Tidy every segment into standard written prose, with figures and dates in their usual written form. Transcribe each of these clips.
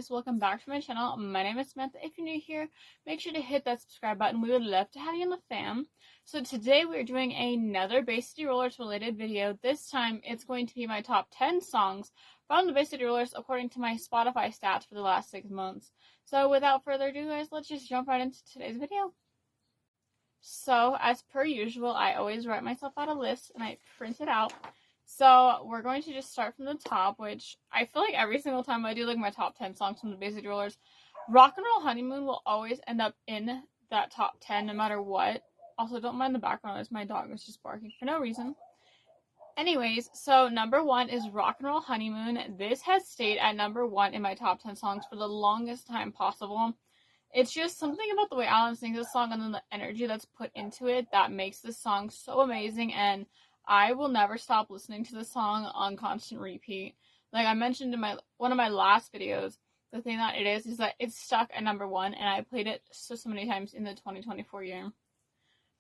guys, welcome back to my channel. My name is Samantha. If you're new here, make sure to hit that subscribe button. We would love to have you in the fam. So today we're doing another Bay City Rollers related video. This time it's going to be my top 10 songs from the Bay City Rollers according to my Spotify stats for the last 6 months. So without further ado guys, let's just jump right into today's video. So as per usual, I always write myself out a list and I print it out. So we're going to just start from the top, which I feel like every single time I do like my top 10 songs from the Bay City Rollers, Rock and Roll Honeymoon will always end up in that top 10 no matter what. Also, don't mind the background noise, my dog was just barking for no reason. Anyways, so number 1 is Rock and Roll Honeymoon. This has stayed at number 1 in my top 10 songs for the longest time possible. It's just something about the way Alan sings this song and then the energy that's put into it that makes this song so amazing, and I will never stop listening to this song on constant repeat. Like I mentioned in one of my last videos, the thing that it is that it's stuck at number 1, and I played it so many times in the 2024 year.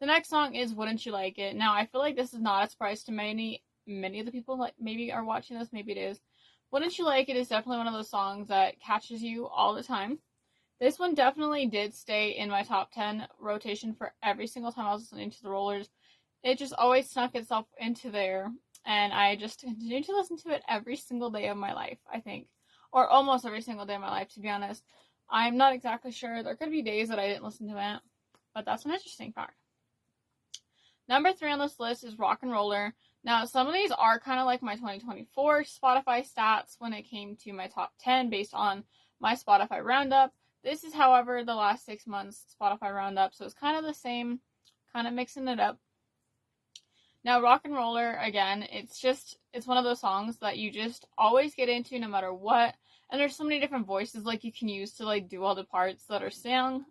The next song is Wouldn't You Like It. Now, I feel like this is not a surprise to many of the people that maybe are watching this, maybe it is. Wouldn't You Like It is definitely one of those songs that catches you all the time. This one definitely did stay in my top 10 rotation for every single time I was listening to the Rollers. It just always snuck itself into there, and I just continued to listen to it every single day of my life, I think. Or almost every single day of my life, to be honest. I'm not exactly sure. There could be days that I didn't listen to it, but that's an interesting fact. Number 3 on this list is Rock and Roller. Now, some of these are kind of like my 2024 Spotify stats when it came to my top 10 based on my Spotify roundup. This is, however, the last 6 months Spotify roundup, so it's kind of the same, kind of mixing it up. Now, Rock and Roller, again, it's one of those songs that you just always get into no matter what. And there's so many different voices like you can use to like do all the parts that are sung,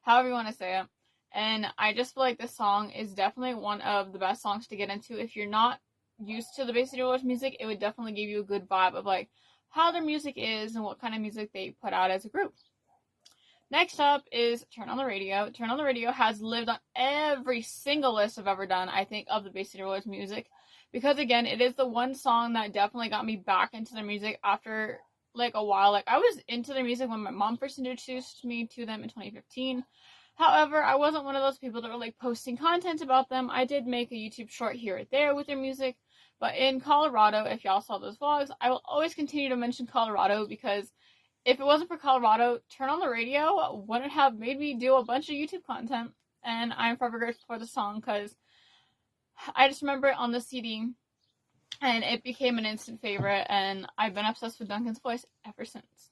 however you want to say it. And I just feel like this song is definitely one of the best songs to get into. If you're not used to the Bay City Rollers music, it would definitely give you a good vibe of like how their music is and what kind of music they put out as a group. Next up is Turn on the Radio. Turn on the Radio has lived on every single list I've ever done, I think, of the Bay City Rollers music. Because, again, it is the one song that definitely got me back into their music after, like, a while. Like, I was into their music when my mom first introduced me to them in 2015. However, I wasn't one of those people that were, like, posting content about them. I did make a YouTube short here or there with their music. But in Colorado, if y'all saw those vlogs, I will always continue to mention Colorado because if it wasn't for Colorado, Turn on the Radio wouldn't have made me do a bunch of YouTube content. And I'm forever grateful for the song because I just remember it on the CD and it became an instant favorite, and I've been obsessed with Duncan's voice ever since.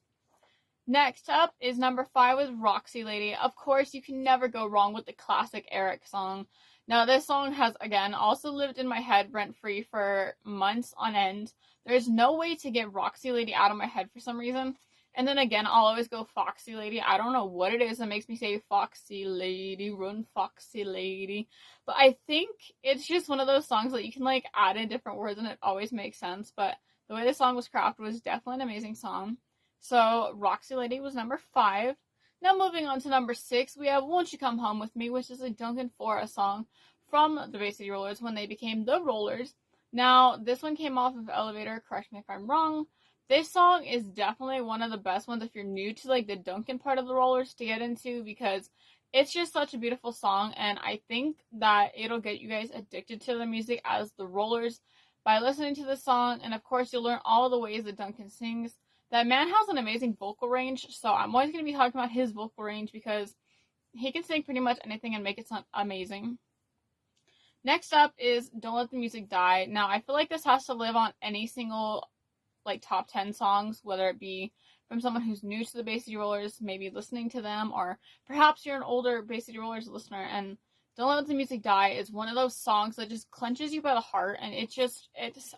Next up is number 5 with Roxy Lady. Of course, you can never go wrong with the classic Eric song. Now, this song has, again, also lived in my head rent-free for months on end. There's no way to get Roxy Lady out of my head for some reason. And then again, I'll always go Foxy Lady. I don't know what it is that makes me say Foxy Lady, run Foxy Lady. But I think it's just one of those songs that you can like add in different words and it always makes sense. But the way the song was crafted was definitely an amazing song. So Roxy Lady was number 5. Now moving on to number 6, we have Won't You Come Home With Me, which is a Duncan Fora song from the Bay City Rollers when they became the Rollers. Now, this one came off of Elevator, correct me if I'm wrong. This song is definitely one of the best ones if you're new to like the Duncan part of the Rollers to get into because it's just such a beautiful song, and I think that it'll get you guys addicted to the music as the Rollers by listening to this song. And of course, you'll learn all the ways that Duncan sings. That man has an amazing vocal range, so I'm always going to be talking about his vocal range because he can sing pretty much anything and make it sound amazing. Next up is Don't Let the Music Die. Now, I feel like this has to live on any single like top 10 songs, whether it be from someone who's new to the Bay City Rollers, maybe listening to them, or perhaps you're an older Bay City Rollers listener, and Don't Let the Music Die is one of those songs that just clenches you by the heart, and it's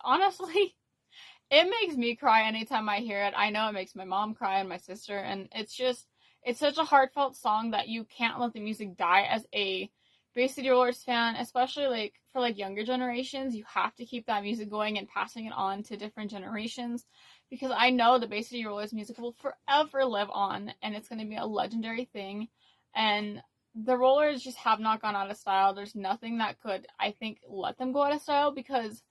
honestly, it makes me cry anytime I hear it. I know it makes my mom cry and my sister, and it's such a heartfelt song that you can't let the music die as a Bay City Rollers fan, especially like for like younger generations. You have to keep that music going and passing it on to different generations because I know the Bay City Rollers music will forever live on and it's going to be a legendary thing. And the Rollers just have not gone out of style. There's nothing that could, I think, let them go out of style because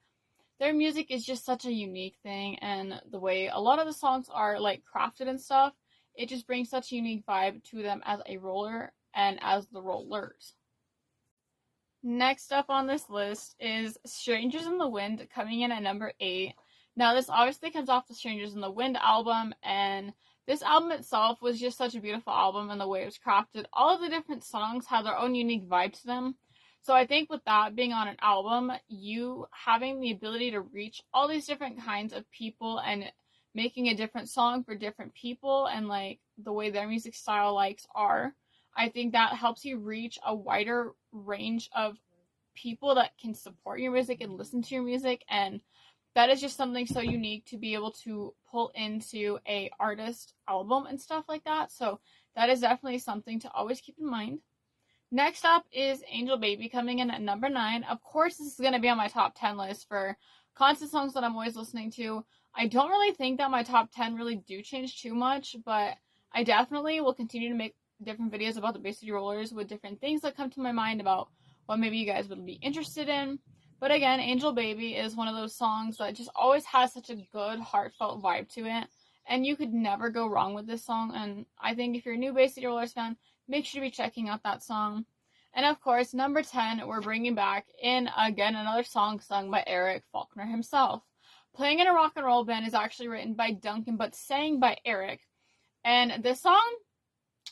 their music is just such a unique thing, and the way a lot of the songs are like crafted and stuff, it just brings such a unique vibe to them as a roller and as the rollers. Next up on this list is Strangers in the Wind, coming in at number 8. Now, this obviously comes off the Strangers in the Wind album, and this album itself was just such a beautiful album, and the way it was crafted, all of the different songs have their own unique vibe to them. So I think with that being on an album, you having the ability to reach all these different kinds of people and making a different song for different people and like the way their music style likes are, I think that helps you reach a wider range of people that can support your music and listen to your music, and that is just something so unique to be able to pull into a artist album and stuff like that. So that is definitely something to always keep in mind. Next up is Angel Baby, coming in at number 9. Of course, this is going to be on my top 10 list for constant songs that I'm always listening to. I don't really think that my top 10 really do change too much, but I definitely will continue to make different videos about the Bay City Rollers with different things that come to my mind about what maybe you guys would be interested in. But again, Angel Baby is one of those songs that just always has such a good, heartfelt vibe to it, and you could never go wrong with this song. And I think if you're a new Bay City Rollers fan, make sure to be checking out that song. And of course, number 10, we're bringing back in again another song sung by Eric Faulkner himself. Playing in a Rock and Roll Band is actually written by Duncan, but sang by Eric. And this song,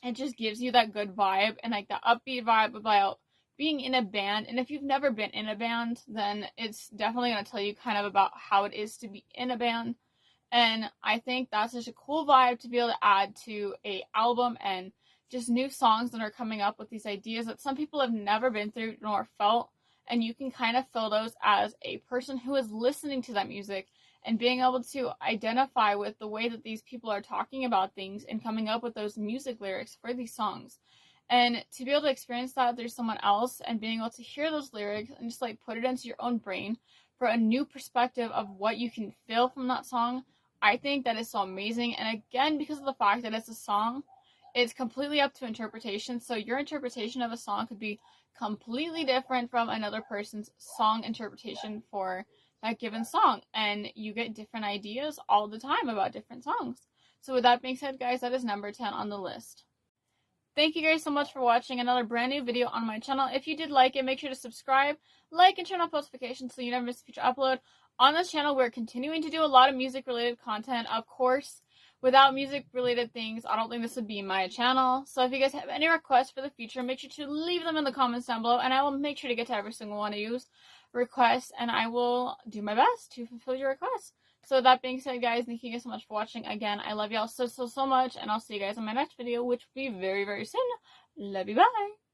it just gives you that good vibe and like the upbeat vibe about being in a band. And if you've never been in a band, then it's definitely going to tell you kind of about how it is to be in a band. And I think that's such a cool vibe to be able to add to a album, and just new songs that are coming up with these ideas that some people have never been through nor felt. And you can kind of feel those as a person who is listening to that music and being able to identify with the way that these people are talking about things and coming up with those music lyrics for these songs. And to be able to experience that through someone else and being able to hear those lyrics and just like put it into your own brain for a new perspective of what you can feel from that song, I think that is so amazing. And again, because of the fact that it's a song, it's completely up to interpretation. So your interpretation of a song could be completely different from another person's song interpretation for that given song, and you get different ideas all the time about different songs. So with that being said, guys, that is number 10 on the list. Thank you guys so much for watching another brand new video on my channel. If you did like it, make sure to subscribe, like, and turn on notifications so you never miss a future upload. On this channel, we're continuing to do a lot of music related content. Of course, without music related things, I don't think this would be my channel. So if you guys have any requests for the future, make sure to leave them in the comments down below, and I will make sure to get to every single one of you requests, and I will do my best to fulfill your requests. So that being said, guys, thank you guys so much for watching. Again, I love y'all so much, and I'll see you guys in my next video, which will be very, very soon. Love you, bye!